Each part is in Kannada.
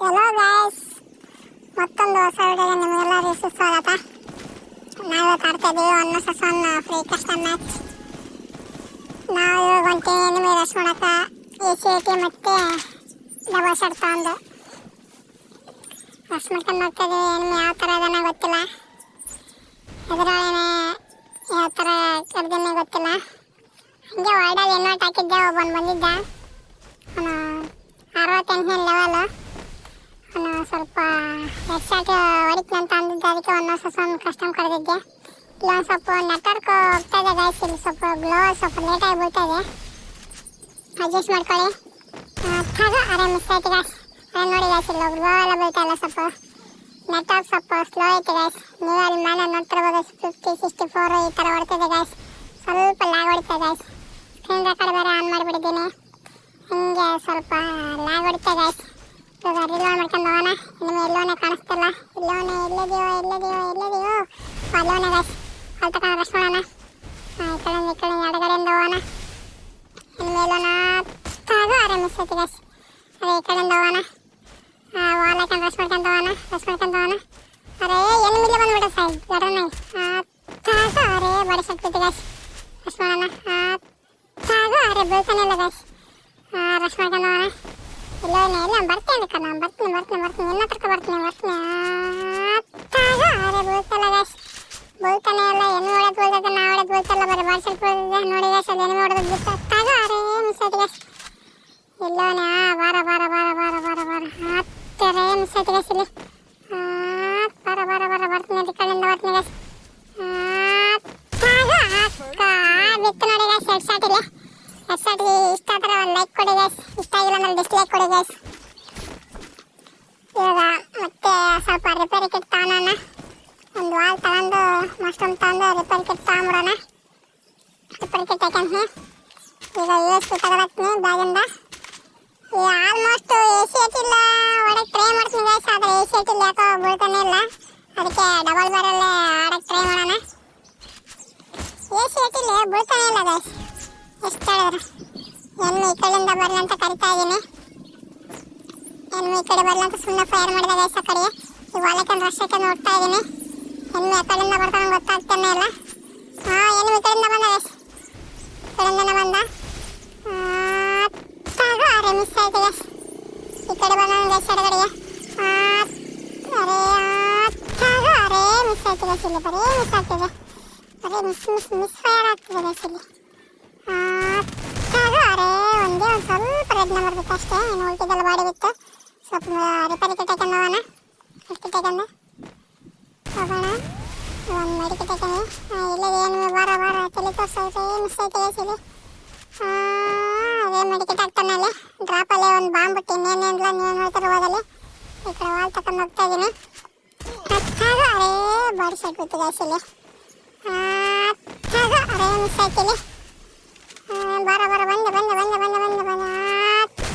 ಹಲೋ ಗಾಯ್ಸ್, ಮತ್ತೊಂದು ಹೊಸ ವಿಡಿಯೋಗೆ ನಿಮಗೆಲ್ಲರಿಗೂ ಸುಸ್ವಾಗತ. ನಾವಿವತ್ತು ಆಡ್ತಾ ಇದ್ದೀವಿ one versus one free custom match. ನಾವು ಇವಾಗ ಹೊಂಟೀವಿ ಎನಿಮಿ ರಶ್ ಮಾಡೋಕೆ. ACAT ಮತ್ತು ಡಬಲ್ ಶಾಟ್ ತಗೊಂಡು ರಶ್ ಮಾಡ್ಕೊಂಡು ಹೋಗ್ತಾ ಇದ್ದೀವಿ. ಎನಿಮಿ ಯಾವ ಥರ ಇದನ್ನ ಗೊತ್ತಿಲ್ಲ, ಎದುರಾಳಿನೇ ಯಾವ ಥರ ಕರೆದನ್ನೇ ಗೊತ್ತಿಲ್ಲ. ಹಂಗೆ ವರ್ಡಲ್ಲಿ ಇನ್ವೈಟ್ ಹಾಕಿದ್ದೆ, ಒಬ್ಬನು ಬಂದಿದ್ದ, ಅವನು 68ನೇ ಲೆವೆಲು. ಅವನು ಸ್ವಲ್ಪ ಹೆಡ್ ಶಾಟ್ ಹೊಡಿತಂತ ಅಂದಿದ್ದೆ, ಅದಕ್ಕೆ ಒನ್ ವರ್ಸಸ್ ಒನ್ ಕಸ್ಟಮ್ ಕರೆದಿದ್ದೆ. ಇಲ್ಲೊಂದು ಸ್ವಲ್ಪ ನೆಟ್ವರ್ಕ್ ಹೋಗ್ತಾ ಇದೆ ಗಾಯ್ಸ್, ಇಲ್ಲಿ ಸ್ವಲ್ಪ ಗ್ಲೋ ಸ್ವಲ್ಪ ಲೇಟಾಗಿ ಬೀಳ್ತಾ ಇದೆ, ಅಡ್ಜಸ್ಟ್ ಮಾಡ್ಕೊಳ್ಳಿ. ಅರೆ ಮಿಸ್ ಆಯ್ತು ಗಾಯ್ಸ್. ಅದೇ ನೋಡಿ ಗಾಯ್ಸ್, ಇಲ್ಲ ಗ್ಲೋ ಎಲ್ಲ ಬೀಳ್ತಾ ಇಲ್ಲ, ಸ್ವಲ್ಪ ನೆಟ್ವರ್ಕ್ ಸ್ವಲ್ಪ ಸ್ಲೋ ಐತೆ ಗಾಯ್ಸ್. ನೀವು ಅಲ್ಲಿ ಮೇಲೆ ನೋಡ್ತಿರ್ಬೋದು 50-64 ಈ ಥರ ಹೊಡ್ತಿದೆ ಗಾಯ್ಸ್. ಸ್ವಲ್ಪ ಲ್ಯಾಗ್ ಹೊಡಿತಾ ಗಾಯ್ಸ್. ಸ್ಕ್ರೀನ್ ರೆಕಾರ್ಡ್ ಬೇರೆ ಆನ್ ಮಾಡಿಬಿಟ್ಟಿದ್ದೀನಿ, ಹಿಂಗೆ ಸ್ವಲ್ಪ ಲ್ಯಾಗ್ ಹೊಡಿತಾ ಗಾಯ್ಸ್. ಇವಾಗ ರಿಲೋಡ್ ಮಾಡ್ಕೊಂಡು ಹೋಗೋಣ. ನಿಮಗೆ ಎಲ್ಲೋನೇ ಕಾಣಿಸ್ತಿಲ್ಲ, ಎಲ್ಲೋನೇ ಎಲ್ಲದಿಯೋ ಅಲ್ಲೋನೇ ಗಾಯ್ಸ್. ಅಲ್ಲಿ ತಗೊಂಡು ರಶ್ ಮಾಡೋಣ. ಈ ಕಡೆ ಎಡಗಡೆಯಿಂದ ಹೋಗೋಣ. ನಿಮಗೆ ಎಲ್ಲೋನ ತಾಗ ಅರೆ ಮಿಸ್ ಐತಿ ಗಾಯ್ಸ್. ಅದೇ ಈ ಕಡೆಯಿಂದ ಹೋಗೋಣ, ವಾಲ್ ಹಾಕೊಂಡು ರಶ್ ಮಾಡ್ಕೊಂಡು ಹೋಗೋಣ. ಅರೆ ಎನಿಮಿಲೆ ಬಂದ್ಬಿಟ್ಟು ಸಾಯ್ ಗಡನೆ ತಾಗ ಅರೆ ಬಡ ಶಕ್ತಿ ಗಾಯ್ಸ್. ರಶ್ ಮಾಡೋಣ. ತಾಗ ಅರೆ ಬೀಳ್ತಾನೆ ಇಲ್ಲ ಗಾಯ್ಸ್. ರಶ್ ಮಾಡ್ಕೊಂಡು ಹೋಗೋಣ. ಇಲ್ಲ ಬರ್ತೀನಿ ಕಣ, ಬರ್ತೀನಿ ನಿನ್ನ ಹತ್ರಕ್ಕೆ ಬರ್ತೀನಿ. ತಾಗ ಅರೆ ಬೀಳ್ತಲ್ಲ ಗಾಯ್ಸ್, ಬೀಳ್ತಾನೆ ಇಲ್ಲ. ಎಣ್ಣೆ ಹೊಡೆದು ಬೀಳ್ತದೆ, ನಾ ಹೊಡೆದು ಬೀಳ್ತಲ್ಲ, ಬರೀ ಬಾರ್ಸೆಟ್ ಬೀಳ್ತಿದೆ ನೋಡಿ ಗಾಯ್ಸ್. ಅದು ಎಣ್ಣೆ ಹೊಡೆದು ಬೀಳ್ತಾ ತಾಗ ಅರೆ ಮಿಸ್ ಆಯ್ತು ಗಾಯ್ಸ್. ಇಲ್ಲೋನೆ ಬಾರ ಹತ್ತರೆ ಮಿಸ್ ಆಯ್ತು ಗಾಯ್ಸ್. ಇಲ್ಲಿ ಬಾರ ಬರ್ತೀನಿ, ಈ ಕಡೆಯಿಂದ ಬರ್ತೀನಿ ಗಾಯ್ಸ್. ತಾಗ ಅಕ್ಕ ಬಿತ್ತು ನೋಡಿ ಗಾಯ್ಸ್. ಹೆಡ್ ಶಾಟ್ ಇಲ್ಲ. ಹೆಡ್ ಶಾಟ್ಗೆ ಇಷ್ಟ ಆದರೆ ಒಂದು ಲೈಕ್ ಕೊಡಿ ಗಾಯ್ಸ್, ಇಷ್ಟ ಆಗಿಲ್ಲ ಅಂದ್ರೆ ಡಿಸ್ಲೈಕ್ ಕೊಡಿ ಗಾಯ್ಸ್. ಇವಾಗ ಮತ್ತೆ ಸ್ವಲ್ಪ ರಿಪೇರಿ ಕಿಟ್ ತಗೋಣ. ಒಂದು ವಾಲ್ ತಗೊಂಡು ಮಸ್ಟಮ್ ತಗೊಂಡು ರಿಪೇರಿ ಕಿಟ್ ತಗೊಂಬಿಡೋಣ. ರಿಪೇರಿ ಕಿಟ್ ಹಾಕೊಂಡು ಈಗ USB ತಗೊಳತ್ತೀನಿ ಬ್ಯಾಗಿಂದ. ಈಗ ಆಲ್ಮೋಸ್ಟ್ ACAT ಇಲ್ಲ ಹೊಡಕ್ಕೆ ಟ್ರೈ ಮಾಡ್ತೀನಿ ಗಾಯ್ಸ್, ಆದರೆ ACAT ಇಲ್ಲ ಯಾಕೋ ಬೀಳ್ತಾನೆ ಇಲ್ಲ. ಅದಕ್ಕೆ ಡಬಲ್ ಬಾರಲ್ಲೇ ಆಡಕ್ಕೆ ಟ್ರೈ ಮಾಡೋಣ. ACAT ಇಲ್ಲ ಬೀಳ್ತಾನೆ ಇಲ್ಲ ಗಾಯ್ಸ್. ಎಷ್ಟು ಹೇಳಿದ್ರು ಎನ್ಮಿ ಈ ಕಡೆಯಿಂದ ಬರಲಿ ಅಂತ ಕರಿತಾ ಇದ್ದೀನಿ. ಎನ್ಮಿ ಈ ಕಡೆ ಬರಲಿ ಅಂತ ಸುಮ್ಮನೆ ಫೈರ್ ಮಾಡಿದೆ ಗಾಯ್ಸ್. ಆ ಕಡೆಗೆ ಈಗ ವಾಲಕ್ಕೆ ರಶ್ ಹಾಕಿ ನೋಡ್ತಾ ಇದ್ದೀನಿ. ಎನ್ಮಿ ಆ ಕಡೆಯಿಂದ ಬರ್ತಾನೆ ಗೊತ್ತಾಗ್ತಾನೆ ಇಲ್ಲ. ಎನ್ಮಿ ಈ ಕಡೆಯಿಂದ ಬಂದ ಗಾಯ್ಸ್, ಈ ಕಡೆಯಿಂದನೇ ಬಂದ. ತಾಗ ಅರೆ ಮಿಸ್ ಆಯ್ತು ಗಾಯ್ಸ್. ಈ ಕಡೆ ಬಂದ ಗಾಯ್ಸ್ ಎಡಗಡೆಗೆ. ಅರೆ ತಾಗ ಅರೆ ಮಿಸ್ ಆಯ್ತು ಗಾಯ್ಸ್. ಇಲ್ಲಿ ಬರೀ ಮಿಸ್ ಆಗ್ತಿದೆ, ಬರೀ ಮಿಸ್ ಫೈರ್ ಆಗ್ತಿದೆ ಗಾಯ್ಸ್. ಇಲ್ಲಿ ತಾಗ ಅರೆ ಒಂದೇ ಒಂದು ಸ್ವಲ್ಪ ರೆಡ್ ನಂಬರ್ ಬಿತ್ತು ಅಷ್ಟೇ, ಇನ್ನು ಉಳ್ತಿದ್ದೆಲ್ಲ ಬಾಡಿ ಬಿತ್ತು. ಸ್ವಲ್ಪ ರಿಪೇರಿ ಕಿಟ್ ಹಾಕೊಂಡು ಹೋಗೋಣ. ಕಿಟ್ ಹಾಕೊಂಡು ಹೋಗೋಣ. ಒಂದು ಮೆಡಿಕಿಟ್ ಹಾಕೊಂಡು ಇಲ್ಲ ಏನು ಬಾರ ತಲೆ ತೋರಿಸೈತೆ ಮಿಸ್ ಐತೆ ಗಾಯ್ಸ್. ಇಲ್ಲಿ ಅದೇ ಮೆಡಿಕಿಟ್ ಹಾಕ್ತಾನೆ ಅಲ್ಲಿ ಡ್ರಾಪಲ್ಲೇ ಒಂದು ಬಾಂಬ್ ಬಿಟ್ಟು ಇನ್ನೇನಿಲ್ಲ, ನೀವು ನೋಡ್ತಿರ್ಬೋದಲ್ಲಿ. ಈ ಕಡೆ ವಾಲ್ ತಗೊಂಡು ಹೋಗ್ತಾ ಇದ್ದೀನಿ. ತಾಗ ಅರೆ ಬಾಡಿ ಶರ್ಟ್ ಬಿತ್ತು ಗಾಯ್ಸ್. ಇಲ್ಲಿ ತಾಗ ಅರೆ ಮಿಸ್ ಆಯ್ತು. ಇಲ್ಲಿ ಬಾರ ಬಂದೆ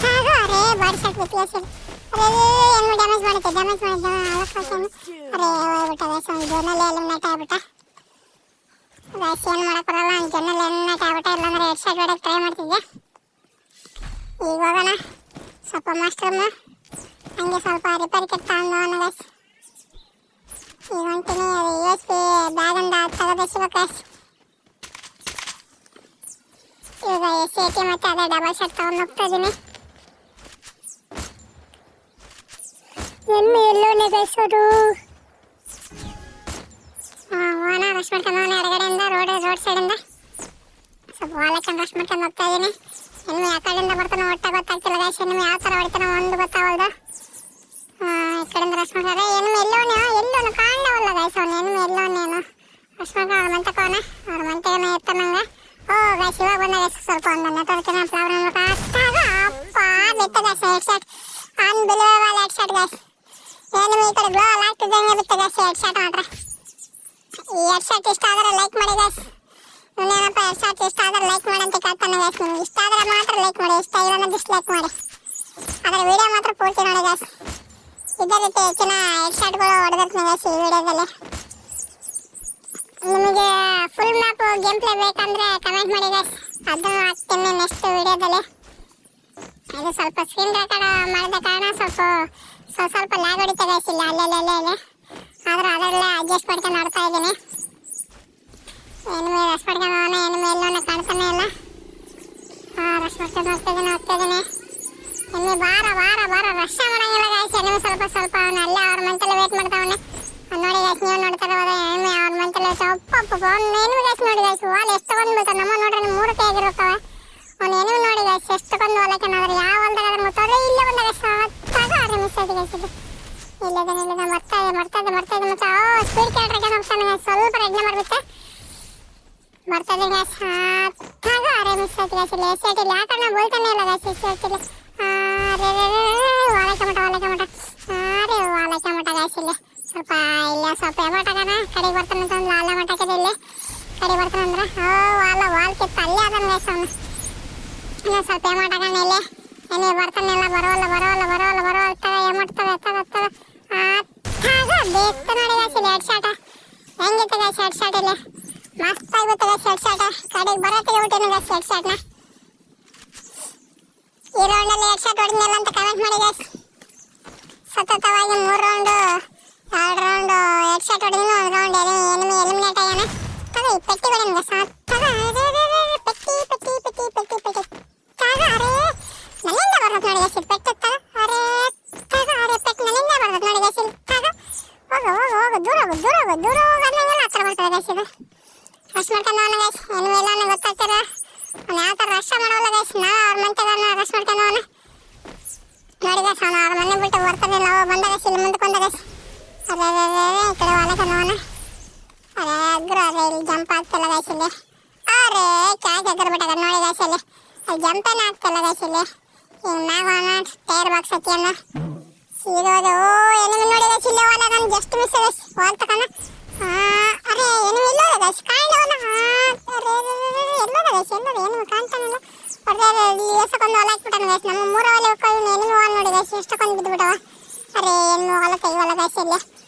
ತಾಗ ಅರೆ ಬಾಡಿ ಶರ್ಟ್ ಬಿತ್ತು ಗಾಯ್ಸ್. ಅರೆ ಏನು ಡ್ಯಾಮೇಜ್ ಮಾಡುತ್ತೆ ಅರೆ ಹೋಗ್ಬಿಟ್ಟ ಗಾಯ್ಸ್. ಒಂದು ಜೋನಲ್ಲಿ ಎಲಿಮಿನೇಟ್ ಆಗ್ಬಿಟ್ಟ ಗಾಯ್ಸ್. ಏನು ಮಾಡಕ್ಕೆ ಬರಲ್ಲ, ಒಂದು ಜೋನಲ್ಲಿ ಎಲಿಮಿನೇಟ್ ಆಗ್ಬಿಟ್ಟ. ಇಲ್ಲಾಂದ್ರೆ ಹೆಡ್ ಶಾಟ್ ಹೊಡಕ್ಕೆ ಟ್ರೈ ಮಾಡ್ತಿದ್ದೆ. ಈಗ ಹೋಗೋಣ ಸ್ವಲ್ಪ ಮಾಸ್ಟರ್ನ, ಹಂಗೆ ಸ್ವಲ್ಪ ರಿಪೇರಿ ಕಿಟ್ ತಗೊಂಡು ಹೋಗೋಣ ಗಾಯ್ಸ್. ಈಗ ಹೊಂಟೀನಿ. ಅದು USB ಬ್ಯಾಗಿಂದ ತೆಗೆದಿಸ್ಬೇಕು ಗಾಯ್ಸ್. ಇವಾಗ ACAT ಮತ್ತು ಅದೇ ಡಬಲ್ ಶಾಟ್ ತಗೊಂಡು ಹೋಗ್ತಾ ಇದ್ದೀನಿ. ಎಮ್ಮೆ ಎಲ್ಲೋನೆ ಗಾಯ್ಸ್ ಅದು. ಹೋಗೋಣ, ರಶ್ ಮಾಡ್ಕೊಂಡು ಹೋಗೋಣ ಎಡಗಡೆಯಿಂದ ರೋಡ್ ಸೈಡಿಂದ. ಸ್ವಲ್ಪ ವಾಲ್ ಹಾಕೊಂಡು ರಶ್ ಮಾಡ್ಕೊಂಡು ಹೋಗ್ತಾ ಇದ್ದೀನಿ. ಎಮ್ಮೆ ಆ ಕಡೆಯಿಂದ ಬರ್ತಾನೆ ಒಟ್ಟ ಗೊತ್ತಾಗ್ತಿಲ್ಲ ಗಾಯ್ಸ್. ಎಮ್ಮೆ ಯಾವ ಥರ ಹೊಡಿತಾನೆ ಒಂದು ಗೊತ್ತಾಗಲ್ದು. ಈ ಕಡೆಯಿಂದ ರಶ್ ಮಾಡ್ತಾರೆ. ಎಮ್ಮೆ ಎಲ್ಲೋನು ಕಾಣವಲ್ಲ ಗಾಯ್ಸ್. ಅವನು ಎಮ್ಮೆ ಎಲ್ಲೋನೇನು ರಶ್ ಮಾಡ್ಕೊಂಡು ಅವ್ರ ಮಂತಕ್ಕೆ ಹೋಗೋಣ. ಅವ್ರ ಮಂತೆಗೇನೋ ಇರ್ತಾನಂಗೆ. ಗಾಯ್ಸ್ ಇವಾಗ ಬಂದ ಗಾಯ್ಸ್. ಸ್ವಲ್ಪ ಒಂದು ನೆಟ್ವರ್ಕಿನ ಪ್ರಾಬ್ಲಮ್ ಆಗ್ತಾಗ ಅಪ್ಪ ಬಿತ್ತ guys. Head shot unbelievable head shot guys. ಏನು ಈ ಕಡೆ ಗ್ಲೋ ಅಲ್ಲ ಆಗ್ತಿದ್ದಂಗೆ ಬಿತ್ತು ಗಾಯ್ಸ್ ಹೆಡ್ ಶಾಟ್ ಮಾತ್ರ. ಈ ಹೆಡ್ ಶಾಟ್ ಇಷ್ಟ ಆದರೆ ಲೈಕ್ ಮಾಡಿ ಗಾಯ್ಸ್. ಇನ್ನೇನಪ್ಪ ಹೆಡ್ ಶಾಟ್ ಇಷ್ಟ ಆದರೆ ಲೈಕ್ ಮಾಡಿ ಅಂತ ಕೇಳ್ತಾನೆ ಗಾಯ್ಸ್. ನಿಮ್ಗೆ ಇಷ್ಟ ಆದರೆ ಮಾತ್ರ ಲೈಕ್ ಮಾಡಿ, ಇಷ್ಟ ಇಲ್ಲ ಅಂದ್ರೆ ಡಿಸ್ಲೈಕ್ ಮಾಡಿ. ಆದರೆ ವಿಡಿಯೋ ಮಾತ್ರ ಪೂರ್ತಿ ನೋಡಿ ಗಾಯ್ಸ್. ಇದೇ ರೀತಿ ಹೆಚ್ಚಿನ ಹೆಡ್ ಶಾಟ್ಗಳು ಹೊಡೆದಿರ್ತೀನಿ ಗಾಯ್ಸ್ ಈ ವಿಡಿಯೋದಲ್ಲಿ. ನಿಮಗೆ ಫುಲ್ ಮ್ಯಾಪ್ ಗೇಮ್ ಪ್ಲೇ ಬೇಕಂದರೆ ಕಮೆಂಟ್ ಮಾಡಿ ಗಾಯ್ಸ್, ಅದನ್ನು ಹಾಕ್ತೀನಿ ನೆಕ್ಸ್ಟ್ ವಿಡಿಯೋದಲ್ಲಿ. ಇದು ಸ್ವಲ್ಪ ಸ್ಕ್ರೀನ್ ರೆಕಾರ್ಡ್ ಮಾಡಿದ ಕಾರಣ ಸ್ವಲ್ಪ ಸ್ವಲ್ಪ ಲ್ಯಾಗ್ ಹೊಡಿತಾ ಗೈಸ್ ಇಲ್ಲ ಅಲ್ಲೇ ಆದ್ರೆ ಅದರಲ್ಲೇ ಅಡ್ಜಸ್ಟ್ ಮಾಡ್ಕೊಂಡು ಆಡ್ತಾ ಇದ್ದೀನಿ. ಎನಿಮಿ ರಶ್ ಮಾಡ್ಕೊಂಡು ಹೋಗೋಣ, ಎನಿಮಿ ಎಲ್ಲೋನ ಕಾಣ್ತಾನೆ ಇಲ್ಲ. ರಶ್ ಮಾಡ್ಕೊಂಡು ಹೋಗ್ತಿದ್ದೀನಿ. ಎನಿಮಿ ಬಾರ ರಶ್ ಮಾಡಂಗಿಲ್ಲ ಗೈಸ್. ಎನಿಮಿ ಸ್ವಲ್ಪ ಅವನು ಅಲ್ಲೇ ಅವ್ರ ಮಂತಲ್ಲಿ ವೇಟ್ ಮಾಡ್ತಾವನೆ. ನೋಡಿ ಗೈಸ್, ನೀವು ನೋಡ್ತಾ ಇರೋದು ಎನಿಮಿ ಅವ್ರ ಮಂತಲ್ಲಿ ಅವ್ನು ಎನಿಮಿ ಗೈಸ್ ನೋಡಿ ಗೈಸ್, ವಾಲ್ ಎಷ್ಟು ಬಂದ್ಬಿಡ್ತಾವೆ. ನಮ್ಮ ನೋಡ್ರಿ 3 ಕೈ ಆಗಿರೋಕ್ಕವೆ. ಅವ್ನು ಎನಿಮಿ ನೋಡಿ ಗೈಸ್ ಎಷ್ಟು ಬಂದು ಹೊಲಕ್ಕೆ ನಾದ್ರೆ ಯಾವ ಹೊಲ್ದಾಗ ಅದ್ರ ಮುತ್ತವ್ರೆ ಇಲ್ಲೇ ಬಂದಾಗ ಸಾಕಾಗ ಆದ್ರೆ ಮಿಸ್ ಆಯ್ತು ಗೈಸ್. ಇದು ಇಲ್ಲದೆ ಬರ್ತಾ ಇದೆ ಮತ್ತೆ ಸ್ಪೀಡ್ ಕ್ಯಾಟ್ರಿಗೆ ಹೋಗ್ತಾನೆ ಗೈಸ್. ಸ್ವಲ್ಪ ರೆಡ್ನೆ ಮಾಡ್ಬಿಟ್ಟೆ ಬರ್ತಾ ಇದೆ ಗೈಸ್. ಸಾಕಾಗ ಆರೆ ಮಿಸ್ ಆಯ್ತು ಗೈಸ್. ಇಲ್ಲಿ ಎಸ್ ಐಟಿಲಿ ಯಾಕಂದ್ರೆ ಬೋಲ್ತಾನೆ ಇಲ್ಲ ಗೈಸ್. ಎಸ್ ಐಟಿಲಿ ವಾಲಕ್ಕೆ ಮಟ ಗೈಸ್. ಇಲ್ಲಿ ಸ್ವಲ್ಪ ಎಮಟಾಗನ ಕಡೆಗೆ ಬರ್ತಾನೆ ಅಂತ ಒಂದು ಲಾಲ ಮಟಕ್ಕೆ ಇಲ್ಲಿ ಕಡೆಗೆ ಬರ್ತಾನೆ ಅಂದ್ರೆ ವಾಲ್ ಕಿತ್ತ ಅಲ್ಲೇ ಅದನ್ನ ಗೈಸ್. ಅವನು ಇನ್ನೊಂದು ಸ್ವಲ್ಪ ಎಮಟಾಗಣ ಇಲ್ಲಿ ಎನಿಮಿ ಬರ್ತಾನೆ ಇಲ್ಲ. ಬರೋಲ್ಲ ಎಮಟ್ತವೆ ಬೇಕ್ತ ನೋಡಿ ಗೈಸ್. ಇಲ್ಲಿ ಹೆಡ್ ಶಾಟ್ ಹೆಂಗಿತ್ತು ಗೈಸ್. ಹೆಡ್ ಶಾಟ್ ಇಲ್ಲಿ ಮಸ್ತ್ ಆಗಿಬಿಟ್ಟು ಗೈಸ್. ಹೆಡ್ ಶಾಟ್ ಕಡೆಗೆ ಬರೋತ್ತಿಗೆ ಬಿಟ್ಟಿನಿ ಗೈಸ್. ಹೆಡ್ ಶಾಟ್ನ ಈ ರೌಂಡಲ್ಲಿ ಹೆಡ್ ಶಾಟ್ ಹೊಡೆದಿಲ್ಲ ಅಂತ ಕಮೆಂಟ್ ಮಾಡಿ ಗೈಸ್. ಸತತವಾಗಿ 3 ರೌಂಡು 2 ರೌಂಡ್ ಹೆಡ್ ಶಾಟ್ ಹೊಡೆದಿನ 1 ರೌಂಡ್ ಎನಿಮಿ ಎಲಿಮಿನೇಟ್ ಆಗ್ಯಾನ. ತಗ ಈ ಪೆಟ್ಟಿ ಹೊಡೆನ ಗೈಸ್. ಪೆಟ್ಟಿ ತಗ ಅರೆ ನನ್ನಿಂದ ಬರ್ತದೆ ನೋಡಿ ಗೈಸ್. ಪೆಟ್ಟು ತಗ ಅರೆ ಪೆಟ್ಟು ನನ್ನಿಂದ ಬರ್ತದೆ ನೋಡಿ ಗೈಸ್. ತಗ ಹೋಗು ದೂರ ಹೋಗಂಗೆಲ್ಲ ಹತ್ರ ಬರ್ತದೆ ಗೈಸ್. ಇದು ರಶ್ ಮಾಡ್ಕೊಂಡು ಹೋಗೋಣ ಗೈಸ್. ಎನಿಮಿ ಎಲ್ಲ ಗೊತ್ತಾಗ್ತಾರ ಅವ್ನು ಯಾವ ಥರ ರಶ್ ಮಾಡೋಲ್ಲ ಗೈಸ್. ನಾವು ಅವ್ರ ಮಂತೆಗಳನ್ನ ರಶ್ ಮಾಡ್ಕೊಂಡು ಹೋಗೋಣ ನೋಡಿ ಗೈಸ್. ಅವನು ಅವ್ರ ಮನೆ ಬಿಟ್ಟು ಬರ್ತಾನೆ. ನಾವು ಬಂದ ಗೈಸ್ ಇಲ್ಲಿ ಮುಂದಕ್ಕೆ ಬಂದ ಗೈಸ್. ಅದೇ ಈ ಕಡೆ ಹೊಲಕ್ಕೆ ಹೋಗೋಣ. ಇಲ್ಲಿ ಜಂಪ್ ಆಗ್ತಿಲ್ಲ ಗೈಸ್. ಇಲ್ಲಿ ಕ್ಯಾಚ್ ಎಗರ್ಬಿಟ್ಟಾಗ ನೋಡಿ ಗೈಸ್. ಇಲ್ಲಿ ಅಲ್ಲಿ ಜಂಪೇನ ಆಗ್ತಿಲ್ಲ ಗೈಸ್. ಇಲ್ಲಿ ಹಿಂಗೆ ಮ್ಯಾಗ ಹೋಗೋಣ. ಟೈರ್ ಬಾಕ್ಸ್ ಹತ್ತಿಯನ್ನ ಸೀದೋದು ಎನಿಮಿ ನೋಡಿ ಗೈಸ್. ಇಲ್ಲೇ ಹೋದಾಗ ಜಸ್ಟ್ ಮಿಸ್ ಗೈಸ್. ವಾಲ್ ತಗೋಣ. ಅರೆ ಎನಿಮಿ ಇಲ್ಲೋದ ಗೈಸ್. ಕಾಣೋಣ ಎಲ್ಲೋದ ಗೈಸ್. ಎನಿಮಿ ಕಾಣ್ತಾನಿಲ್ಲ. ಇಲ್ಲಿ ಎಷ್ಟಕ್ಕೊಂದು ಹೊಲ ಹಾಕ್ಬಿಟ್ಟಾನ ಗೈಸ್. ನಮ್ಮ 3 ಹೊಲ ಹೋಗ್ಕೊಂಡು ಎನಿಮಿ ವಾಲ್ ನೋಡಿ ಗೈಸ್ ಎಷ್ಟಕ್ಕೊಂದು ಬಿದ್ದುಬಿಟ್ಟವ. ಅರೆ ಎನಿಮಿ ಹೊಲ ತೆಗಿವಲ್ಲ ಗೈಸ್. ಇಲ್ಲಿ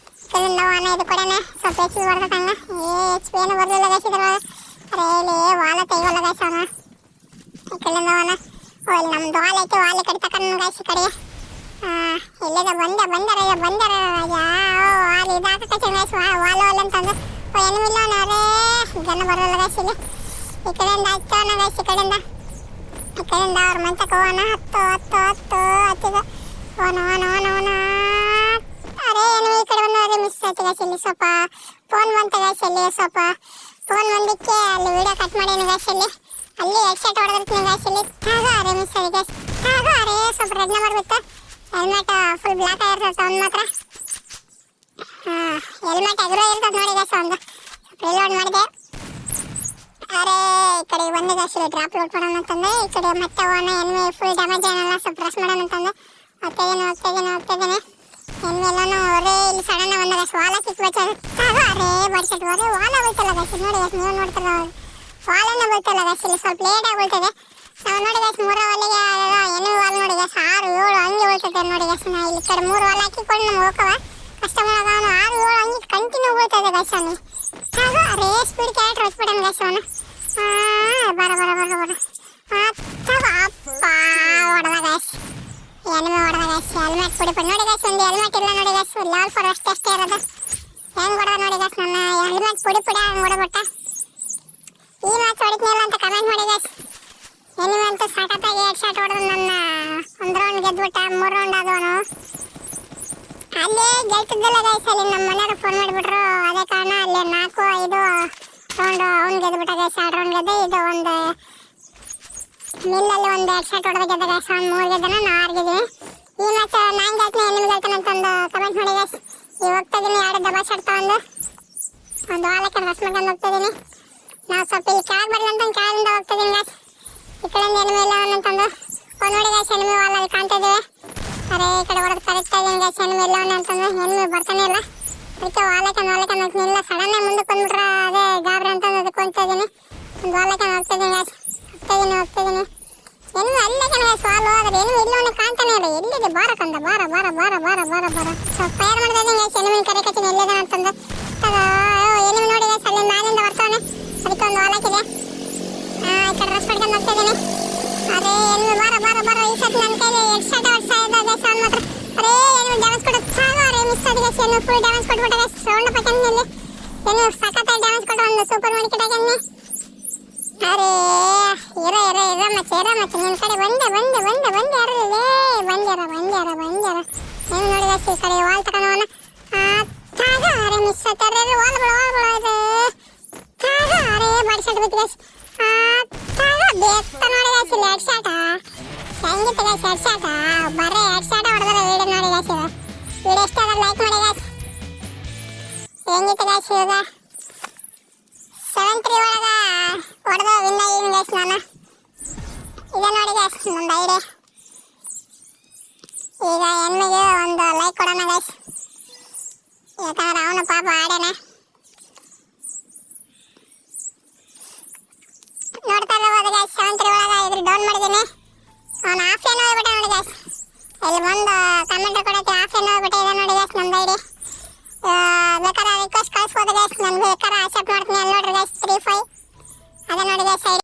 ಇದರಿಂದ ವಾನ ಇದು ಕೊಡೋಣ. ಸ್ವಲ್ಪ HP ಬರ್ತಂಗ HP ಏನು ಬರಲಿಲ್ಲ ಗೈಸ್ ಇದ್ರೊಳಗೆ. ಅರೆ ಇಲ್ಲಿ ವಾಲ ತೆಗಿವಲ್ಲ ಗೈಸ್. ಅವನ ಈ ಕಡೆಯಿಂದ ವಾನ ಇಲ್ಲಿ ನಮ್ದು ವಾಲ್ ಐತೆ. ವಾಲ್ ಕಡೆ ತಕೊಂಡು ಗೈಸ್. ಈ ಕಡೆ ಇಲ್ಲಿಂದ ಬಂದಾರ ವಾಲ್ ಇದಾಕೈತೆ ಗೈಸ್. ವಾಲ್ ಅಂತಂದು ಎನಿಮಿ ಇಲ್ಲ. ಅರೆ ಜನ ಬರಲ್ಲ ಗೈಸ್. ಇಲ್ಲಿ ಈ ಕಡೆಯಿಂದ ಹತ್ತೋಣ ಗೈಸ್. ಈ ಕಡೆಯಿಂದ ಅವ್ರ ಮಂತಕ್ಕೆ ಹೋಗೋಣ. ಹತ್ತಿದ ಹೋನ ಅರೆ ಎನಿಮಿ ಈ ಕಡೆ ಬಂದು ಅದೇ ಮಿಸ್ ಆಯ್ತು ಗೈಸ್. ಇಲ್ಲಿ ಸ್ವಲ್ಪ ಫೋನ್ ಬಂತು ಗೈಸ್. ಇಲ್ಲಿ ಸ್ವಲ್ಪ ಫೋನ್ ಬಂದಿಕ್ಕೆ ಅಲ್ಲಿ ವಿಡಿಯೋ ಕಟ್ ಮಾಡೇನು ಗೈಸ್. ಇಲ್ಲಿ ಅಲ್ಲಿ ಹೆಡ್ ಶಾಟ್ ಹೊಡೆದಿರ್ತೀನಿ ಗೈಸ್. ಇಲ್ಲಿ ಅರೆ ಮಿಸ್ ಆಗಿ ಗೈಸ್. ಅರೆ ಸ್ವಲ್ಪ ರೆಡ್ನ ಮಾಡ್ಬಿಟ್ಟು ಹೆಲ್ಮೆಟ್ ಫುಲ್ ಬ್ಲಾಕ್ ಆಗಿರ್ತದೆ ಅವ್ನು ಮಾತ್ರ. ಹೆಲ್ಮೆಟ್ ಎಗರೋ ಇರ್ತದೆ ನೋಡಿ ಗೈಸ್. ಒಂದು ಸ್ವಲ್ಪ ರಿಲೋಡ್ ಮಾಡಿದೆ. ಅರೆ ಈ ಕಡೆ ಬಂದೆ ಗೈಸ್. ಇಲ್ಲಿ ಡ್ರಾಪ್ ಲೋಡ್ ಮಾಡೋಣ ಅಂತಂದೆ. ಈ ಕಡೆ ಮತ್ತೆ ಹೋಗೋಣ. ಎನಿಮಿ ಫುಲ್ ಡ್ಯಾಮೇಜ್ ಏನಲ್ಲ. ಸ್ವಲ್ಪ ರಶ್ ಮಾಡೋಣ ಅಂತಂದೆ. ಹೋಗ್ತಿದ್ದೀನಿ ಎನಿಮಿ ಎಲ್ಲಾನು ಹೊರೆ. ಇಲ್ಲಿ ಸಡನ್ ಬಂದ ಗೈಸ್. ವಾಲ ಕಿಕ್ ಬಚ್ಚೋದು. ಅರೆ ಬಡ್ಸೆಟ್ ಹೊರೆ ವಾಲ ಬೀಳ್ತಲ್ಲ ಗೈಸ್. ನೋಡಿ ಗೈಸ್ ನೀವು ನೋಡ್ತಿರೋ ವಾಲನ್ನ ಬೀಳ್ತಲ್ಲ ಗೈಸ್. ಇಲ್ಲಿ ಸ್ವಲ್ಪ ಲೇಟಾಗಿ ಬೀಳ್ತದೆ. ನಾವು ನೋಡಿ ಗೈಸ್ 3 ಹೊಲಿಗೆ ಎನಿಮಿ ವಾಲ್ ನೋಡಿ ಗೈಸ್ 6 7 ಹಂಗೆ ಬೀಳ್ತದೆ ನೋಡಿ ಗೈಸ್. ನಾ ಇಲ್ಲಿ ಕಡೆ 3 ವಾಲ್ ಹಾಕಿಕೊಂಡು ನಮ್ಗೆ ಹೋಗವ ಕಷ್ಟ ಮಾಡೋದು. ಅವನು 6 7 ಹಂಗೆ ಕಂಟಿನ್ಯೂ ಬೀಳ್ತದೆ ಗೈಸ್. ಅವನು ಅರೆ ಸ್ಪೀಡ್ ಕ್ಯಾರೆಕ್ಟರ್ ಹೊಚ್ಬಿಡೋಣ ಗೈಸ್. ಅವನು ಬರ ಅಪ್ಪ ಹೊಡೆದ ಗೈಸ್. ಎನಿಮಿ ಹೊಡೆದ ಗೈಸ್. ಹೆಲ್ಮೆಟ್ ಪುಡಿ ನೋಡಿ ಗೈಸ್. ಒಂದು ಹೆಲ್ಮೆಟ್ ಇಲ್ಲ ನೋಡಿ ಗೈಸ್. ಲೆವೆಲ್ 4 ಅಷ್ಟೇ ಇರೋದು. ಹೆಂಗೆ ಹೊಡೆದ ನೋಡಿ ಗೈಸ್. ನನ್ನ ಹೆಲ್ಮೆಟ್ ಪುಡಿ ಹಂಗೆ ಹೊಡೆದ್ಬಿಟ್ಟ. ಈ ಮ್ಯಾಚ್ ಹೊಡಿತೀನಿಲ್ಲ ಅಂತ ಕಮೆಂಟ್ ಮಾಡಿ ಗೈಸ್. ಎನಿಮಿ ಅಂತೂ ಸಖತ್ತಾಗಿ ಹೆಡ್ ಶಾಟ್ ಹೊಡೆದು ನನ್ನ 1 ರೌಂಡ್ ಗೆದ್ಬಿಟ್ಟ. 3 ರೌಂಡ್ ಆದವನು ಅಲ್ಲೇ ಗೆಲ್ತಿದ್ದಿಲ್ಲ ಗೈಸ್. ಅಲ್ಲಿ ನಮ್ಮ ಮನೆಯವ್ರು ಫೋನ್ ಮಾಡಿಬಿಟ್ರು. ಅದೇ ಕಾರಣ ಅಲ್ಲಿ 4-5 ರೌಂಡ್ ಅವ್ನು ಗೆದ್ಬಿಟ್ಟ ಗೈಸ್. 2 ರೌಂಡ್ ಗೆದ್ದೆ. ಇದು ಒಂದು ಮಿಲ್ಲಲ್ಲಿ ಒಂದು ಹೆಡ್ ಶಾಟ್ ಹೊಡೆದ ಗೆದ್ದ ಗೈಸ್. ಅವ್ನು 3 ಗೆದ್ದನ, ನಾ 6 ಗೆದ್ದೀನಿ. ಈ ಮ್ಯಾಚ್ ನಾನು ಗೆಲ್ತೀನಿ ಎನಿಮಿ ಗೆಲ್ತಾನೆ ಅಂತಂದು ಕಮೆಂಟ್ ಮಾಡಿ ಗೈಸ್. ಈಗ ಹೋಗ್ತಾಯಿದ್ದೀನಿ 2 ಡಬಲ್ ಶಾಟ್ ತಗೊಂಡು ಒಂದು ವಾಲಕ್ಕೆ ರಶ್ ಮಾಡ್ಕೊಂಡು ಹೋಗ್ತಾಯಿದ್ದೀನಿ. ನಾವು ಸ್ವಲ್ಪ ಇಲ್ಲಿ ಕೆಳಗೆ ಬರಲಿ ಅಂತ ಕೆಳಗಿಂದ ಹೋಗ್ತಾಯಿದ್ದೀನಿ ಗೈಸ್. ಈ ಕಡೆಯಿಂದ ಎನಿಮಿ ಇಲ್ಲ ಅಂತಂದು ನೋಡಿ ಗೈಸ್. ಎನಿಮಿ ವಾಲ್ ಅಲ್ಲಿ ಕಾಣ್ತಾ ಇದ್ದೀವಿ. ಅರೆ ಈ ಕಡೆ ಹೊಡೆದು ಕರೆಕ್ಟ್ ಆಗಿದ್ದೀನಿ ಗೈಸ್. ಎನಿಮಿ ಇಲ್ಲ ಅಂತಂದ್ರೆ ಎನಿಮಿ ಬರ್ತಾನೆ ಇಲ್ಲ. ಅದಕ್ಕೆ ವಾಲಕ್ಕೆ ಇಲ್ಲ ಸಡನ್ನಾಗಿ ಮುಂದಕ್ಕೆ ಬಂದ್ಬಿಟ್ರೆ ಅದೇ ಗಾಬರಿ ಅಂತಂದು ಅದಕ್ಕೆ ಹೋಗ್ತಾ ಇದ್ದೀನಿ. ಒಂದು ವಾಲಕ್ಕೆ ಹೋಗ್ತಾಯಿದ್ದೀನಿ ಗೈಸ್. ಹೋಗ್ತಾಯಿದ್ದೀನಿ ಎನಿಮಿ ಅಲ್ಲೇ ಗೈಸ್. ವಾಲ್ ಹೋದ್ರೆ ಎನಿಮಿ ಇಲ್ಲ ಕಾಣ್ತಾನೆ ಇಲ್ಲ. ಎಲ್ಲಿದೆ ಬಾರಕಂದ ಬಾರ ಸ್ವಲ್ಪ ಫೈರ್ ಮಾಡ್ತಾ ಇದ್ದೀನಿ ಗೈಸ್. ಎನಿಮಿ ಕರೆಕತ್ತೀನಿ ಎಲ್ಲಿದೆ ಅಂತಂದು. ಎನಿಮಿ ನೋಡಿ ಗೈಸ್ ಅಲ್ಲಿ ಮ್ಯಾಲಿಂದ ಬರ್ತಾನೆ. ಅದಕ್ಕೆ ಒಂದು ವಾಲಕ್ಕಿದೆ. ಈ ಕಡೆ ರಶ್ ಮಾಡ್ಕೊಂಡು ಹೋಗ್ತಾಯಿದ್ದೀನಿ. ಅರೆ ಎನಿಮಿ ಬಾರ ಈ ಸತಿ ನನ್ನ ಕೈಲಿ ಹೆಡ್ ಶಾಟ್ ಹೊಡ್ಸ್ತಾ ಇದ್ದ ಗೈಸ್. ಅವ್ನು ಮಾತ್ರ ಅರೆ ಎನಿಮಿ ಡ್ಯಾಮೇಜ್ ಮಿಸ್ ಆದ ಗೈಸ್ ಏನು ಫುಲ್ ಡ್ಯಾಮೇಜ್ ಕೊಟ್ಬಿಟ್ಟ ಗೈಸ್ ರೌಂಡ್ ಅಪ್ ಹಾಕಂದಲ್ಲಿ ಏನು ಸಖತ್ತಾಗಿ ಡ್ಯಾಮೇಜ್ ಕೊಟ್ಟು ಒಂದು ಸೂಪರ್ ಮೆಡಿಕೇಟ್ ಹಾಕನ್ನಿ ಅರೆ ಇರ ಮಚ್ಚ ನಿನ್ನ ಕಡೆ ಬಂದೆ ಬಂದ್ಯಾರ ಏನು ನೋಡಿ ಗೈಸ್ ಈ ಕಡೆ ವಾಲ್ ತಗೊಂಡವನ ತಾಗ ಅರೆ ಮಿಸ್ ಆತಾರೆ ವಾಲ್ ಇದು ತಾಗ ಅರೆ ಬಾಡಿಸೆಟ್ ಬಿತ್ತು ಗೈಸ್ ತಾಗ ಬೇಕ್ತ ನೋಡಿ ಗೈಸ್ ಇಲ್ಲಿ ಹೆಡ್ ಶಾಟ್ ಹೆಂಗಿತ್ತು ಗೈಸ್ ಹೆಡ್ ಶಾಟ್ ಬರೀ ಹೆಡ್ ಶಾಟ್ ಹೊಡೆದ್ರೆ ವಿಡಿಯೋ ನೋಡಿ ಗೈಸ್ ವಿಡಿಯೋ ಇಷ್ಟ ಆದ್ರೆ ಲೈಕ್ ಮಾಡಿ ಗೈಸ್ ಹೆಂಗಿತ್ತು ಗೈಸ್ ಇವಾಗ 7-3 ಒಳಗೆ ಹೊಡೆದ ವಿನ್ ಆಗಿದ್ದೀನಿ ಗೈಸ್ ನಾನು ಇದೆ ನೋಡಿ ಗೈಸ್ ನಂದು ಐಡಿಯಾ ಈಗ ಹೆಣ್ಣಿಗೆ ಒಂದು ಲೈಕ್ ಕೊಡೋಣ ಗೈಸ್ ಯಾಕಂದ್ರೆ ಅವನು ಪಾಪ ಆಡೇನೆ ನೋಡ್ತಾ ಇರ್ಬೋದು ಗೈಸ್ 7-3 ಒಳಗೆ ಇದ್ರ ಡೌನ್ ಮಾಡಿದ್ದೀನಿ ಅವನು ಆಫ್ ಏನು ಹೋಗ್ಬಿಟ್ಟೆ ನೋಡಿ ಗೈಸ್ ಇಲ್ಲಿ ಬಂದು ಕಮೆಂಟ್ ಕೊಡಕ್ಕೆ ಆಫ್ ಏನು ಹೋಗ್ಬಿಟ್ಟೆ ಇದೆ ನೋಡಿ ಗೈಸ್ ನಂದು ಐಡಿಯಾ ಬೇಕಾದ್ರೆ ರಿಕ್ವೆಸ್ಟ್ ಕಳಿಸ್ಬೋದು ಗೈಸ್ ನನಗೆ ಬೇಕಾದ್ರೆ ಅಕ್ಸೆಪ್ಟ್